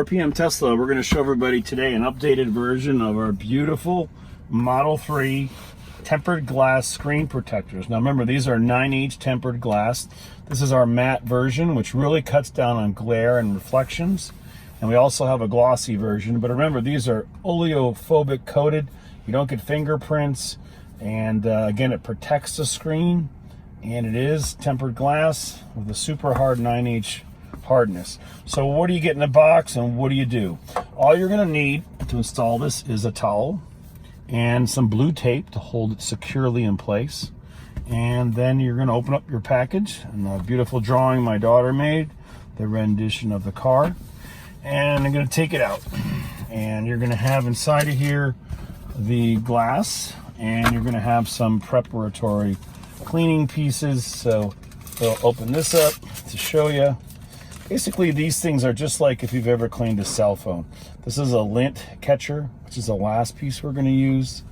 RPM Tesla, we're going to show everybody today an updated version of our beautiful Model 3 tempered glass screen protectors. Now remember, these are 9H tempered glass. This is our matte version, which really cuts down on glare and reflections. And we also have a glossy version, but remember, these are oleophobic coated. You don't get fingerprints, and again, it protects the screen, and it is tempered glass with a super hard 9H hardness. So what do you get in the box and what do you do? All you're going to need to install this is a towel and some blue tape to hold it securely in place. And then you're going to open up your package, and a beautiful drawing my daughter made, the rendition of the car. And I'm going to take it out, and you're going to have inside of here the glass, and you're going to have some preparatory cleaning pieces. So we'll open this up to show you. Basically, these things are just like if you've ever cleaned a cell phone. This is a lint catcher, which is the last piece we're going to use.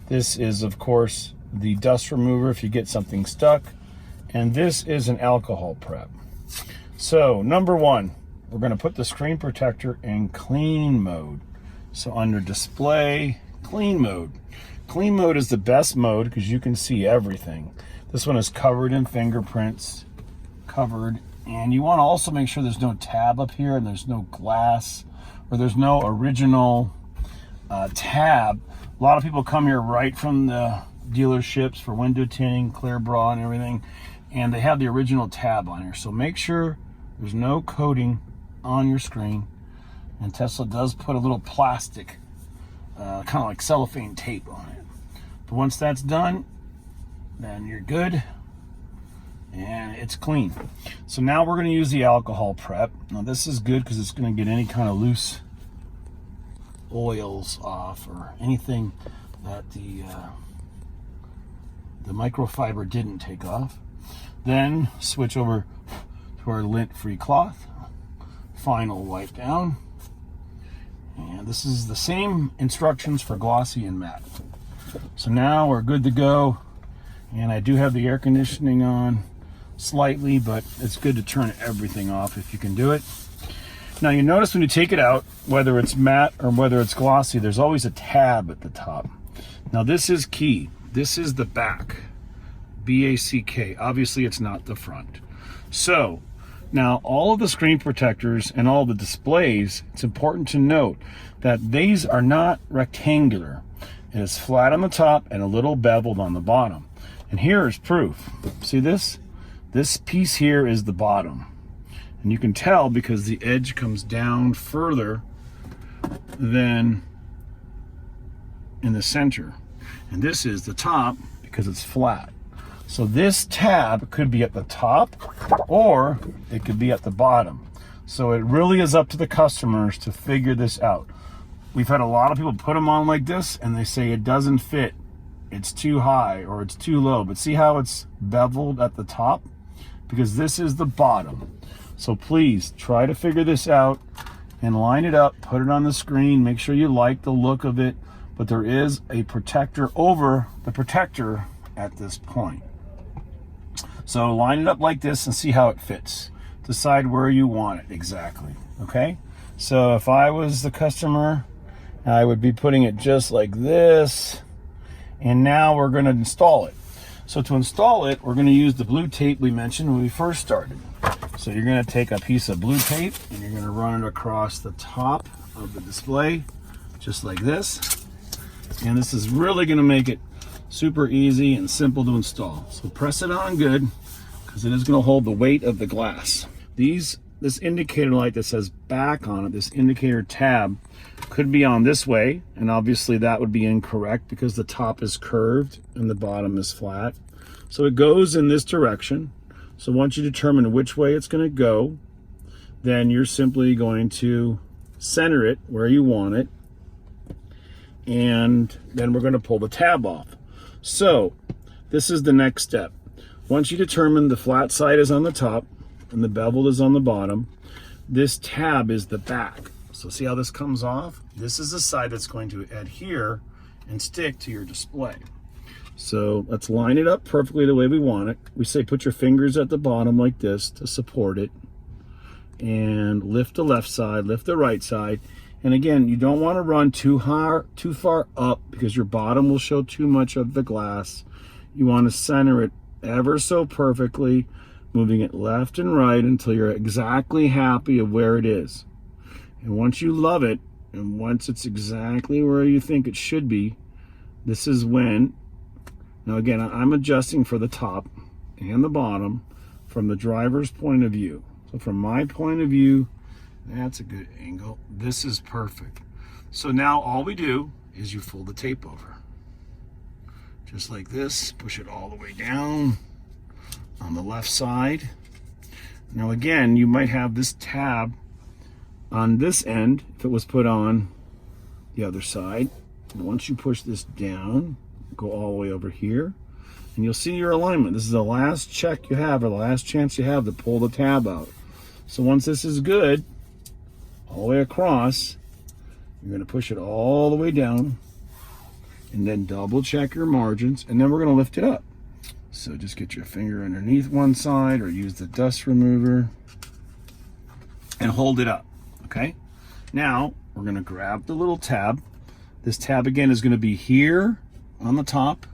This is, of course, the dust remover if you get something stuck. And this is an alcohol prep. So, number one, we're going to put the screen protector in clean mode. So under display, clean mode. Clean mode is the best mode because you can see everything. This one is covered in fingerprints, and you want to also make sure there's no tab up here and there's no glass, or there's no original tab. A lot of people come here right from the dealerships for window tinting, clear bra and everything, and they have the original tab on here. So make sure there's no coating on your screen. And Tesla does put a little plastic, kind of like cellophane tape on it. But once that's done, then you're good. And it's clean. So now we're going to use the alcohol prep. Now this is good because it's going to get any kind of loose oils off or anything that the microfiber didn't take off. Then switch over to our lint-free cloth. Final wipe down. And this is the same instructions for glossy and matte. So now we're good to go. And I do have the air conditioning on slightly, but it's good to turn everything off if you can do it. Now you notice when you take it out, whether it's matte or whether it's glossy, there's always a tab at the top. Now this is key. This is the back, B-A-C-K. Obviously it's not the front. So now all of the screen protectors and all the displays, it's important to note that these are not rectangular. It is flat on the top and a little beveled on the bottom. And here is proof. See this? This piece here is the bottom. And you can tell because the edge comes down further than in the center. And this is the top because it's flat. So this tab could be at the top or it could be at the bottom. So it really is up to the customers to figure this out. We've had a lot of people put them on like this and they say it doesn't fit. It's too high or it's too low. But see how it's beveled at the top? Because this is the bottom. So please try to figure this out and line it up, put it on the screen, make sure you like the look of it, but there is a protector over the protector at this point. So line it up like this and see how it fits. Decide where you want it exactly, okay? So if I was the customer, I would be putting it just like this, and now we're gonna install it. So to install it, we're going to use the blue tape we mentioned when we first started. So you're going to take a piece of blue tape and you're going to run it across the top of the display, just like this. And this is really going to make it super easy and simple to install. So press it on good because it is going to hold the weight of the glass. This indicator light that says back on it, this indicator tab, could be on this way, and obviously that would be incorrect because the top is curved and the bottom is flat. So it goes in this direction. So once you determine which way it's going to go, then you're simply going to center it where you want it, and then we're going to pull the tab off. So this is the next step. Once you determine the flat side is on the top and the bevel is on the bottom, this tab is the back. So see how this comes off? This is the side that's going to adhere and stick to your display. So let's line it up perfectly the way we want it. We say put your fingers at the bottom like this to support it. and lift the left side, lift the right side. And again, you don't want to run too far up because your bottom will show too much of the glass. You want to center it ever so perfectly, moving it left and right until you're exactly happy of where it is. And once you love it, and once it's exactly where you think it should be, this is when, now again, I'm adjusting for the top and the bottom from the driver's point of view. So from my point of view, that's a good angle. This is perfect. So now all we do is you fold the tape over. Just like this, push it all the way down on the left side. Now again, you might have this tab on this end if it was put on the other side. And once you push this down, go all the way over here, and you'll see your alignment. This is the last check you have, or the last chance you have to pull the tab out. So once this is good, all the way across, you're going to push it all the way down, and then double check your margins, and then we're going to lift it up. So just get your finger underneath one side, or use the dust remover, and hold it up, okay? Now, we're going to grab the little tab. This tab, again, is going to be here on the top,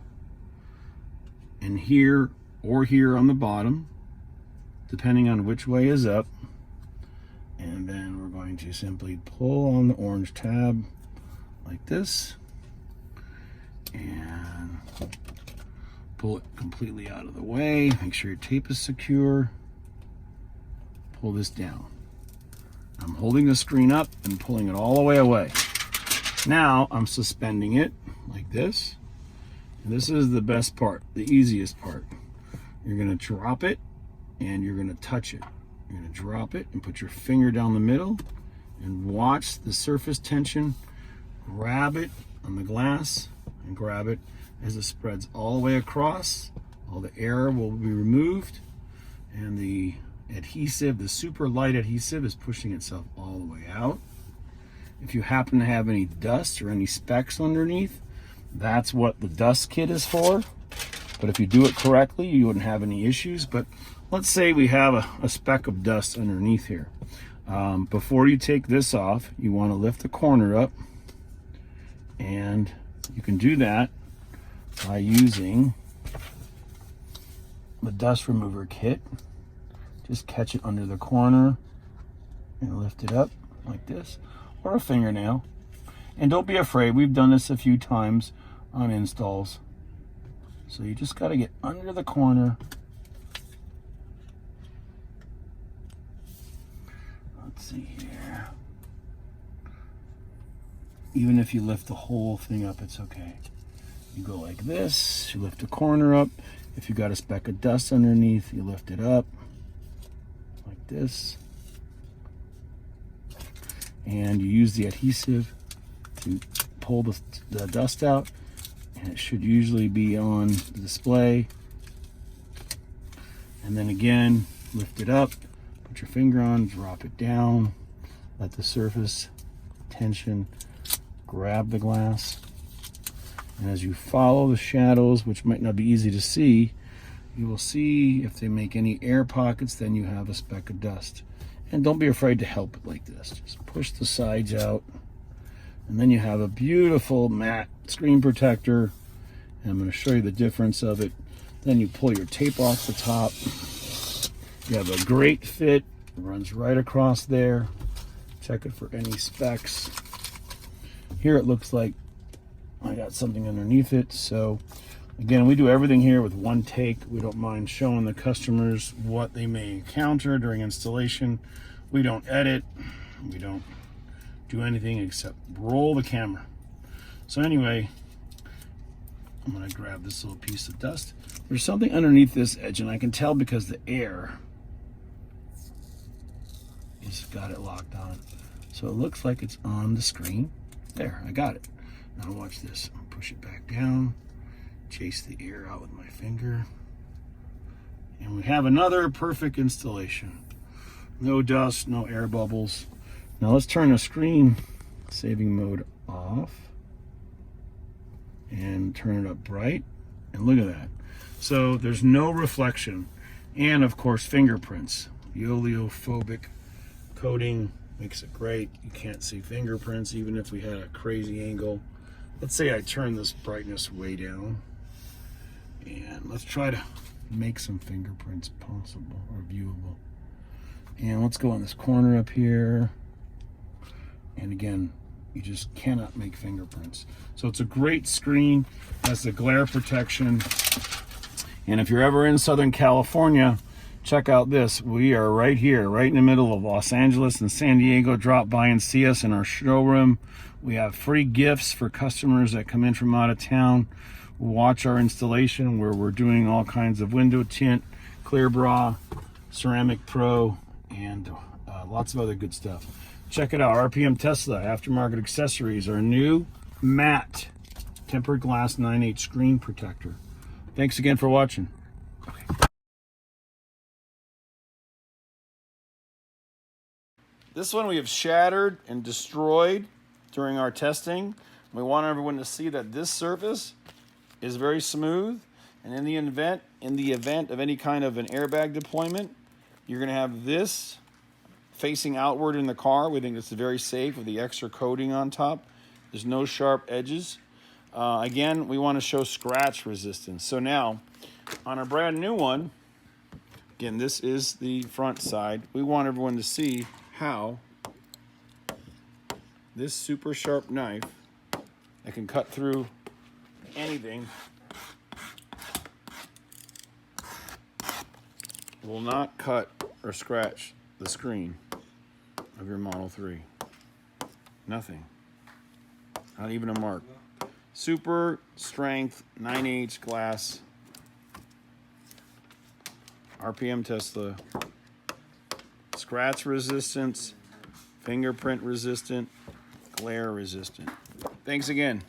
and here or here on the bottom, depending on which way is up. And then we're going to simply pull on the orange tab like this and pull it completely out of the way. Make sure your tape is secure. Pull this down. I'm holding the screen up and pulling it all the way away. Now I'm suspending it like this. And this is the best part, the easiest part. You're going to drop it and you're going to touch it. You're going to drop it and put your finger down the middle and watch the surface tension. Grab it on the glass and grab it as it spreads all the way across. All the air will be removed, and the adhesive, the super light adhesive, is pushing itself all the way out. If you happen to have any dust or any specks underneath, that's what the dust kit is for. But if you do it correctly, you wouldn't have any issues. But let's say we have a speck of dust underneath here. Before you take this off, you want to lift the corner up, and you can do that by using the dust remover kit. Just catch it under the corner and lift it up like this, or a fingernail. And don't be afraid, we've done this a few times on installs. So you just got to get under the corner. Let's see here. Even if you lift the whole thing up, it's okay. You go like this, you lift the corner up. If you got a speck of dust underneath, you lift it up like this. And you use the adhesive to pull the dust out. And it should usually be on the display. And then again, lift it up, put your finger on, drop it down, let the surface tension grab the glass. And as you follow the shadows, which might not be easy to see, you will see if they make any air pockets, then you have a speck of dust. And don't be afraid to help it like this. Just push the sides out. And then you have a beautiful matte screen protector. And I'm going to show you the difference of it. Then you pull your tape off the top. You have a great fit. It runs right across there. Check it for any specks. Here it looks like I got something underneath it. So again, we do everything here with one take. We don't mind showing the customers what they may encounter during installation. We don't edit. We don't do anything except roll the camera. So anyway, I'm going to grab this little piece of dust. There's something underneath this edge, and I can tell because the air has got it locked on. So it looks like it's on the screen. There, I got it. Now watch this. I'll push it back down, chase the air out with my finger, and we have another perfect installation. No dust, no air bubbles. Now let's turn the screen saving mode off and turn it up bright, and look at that. So there's no reflection, and of course fingerprints. The oleophobic coating makes it great. You can't see fingerprints even if we had a crazy angle. Let's say I turn this brightness way down, and let's try to make some fingerprints possible or viewable. And let's go in this corner up here. And again, you just cannot make fingerprints. So it's a great screen, has the glare protection. And if you're ever in Southern California, check out this. We are right here, right in the middle of Los Angeles and San Diego. Drop by and see us in our showroom. We have free gifts for customers that come in from out of town. Watch our installation where we're doing all kinds of window tint, clear bra, ceramic pro, and lots of other good stuff. Check it out, RPM Tesla Aftermarket Accessories, our new matte tempered glass 9/8 screen protector. Thanks again for watching. Okay. This one we have shattered and destroyed during our testing. We want everyone to see that this surface is very smooth, and in the event of any kind of an airbag deployment, you're going to have this facing outward in the car. We think it's very safe with the extra coating on top. There's no sharp edges. Again, we want to show scratch resistance. So now, on a brand new one, again, this is the front side. We want everyone to see how this super sharp knife that can cut through anything will not cut or scratch the screen of your Model 3. Nothing. Not even a mark. Super strength 9/8 glass. RPM Tesla. Scratch resistance, fingerprint resistant, glare resistant. Thanks again.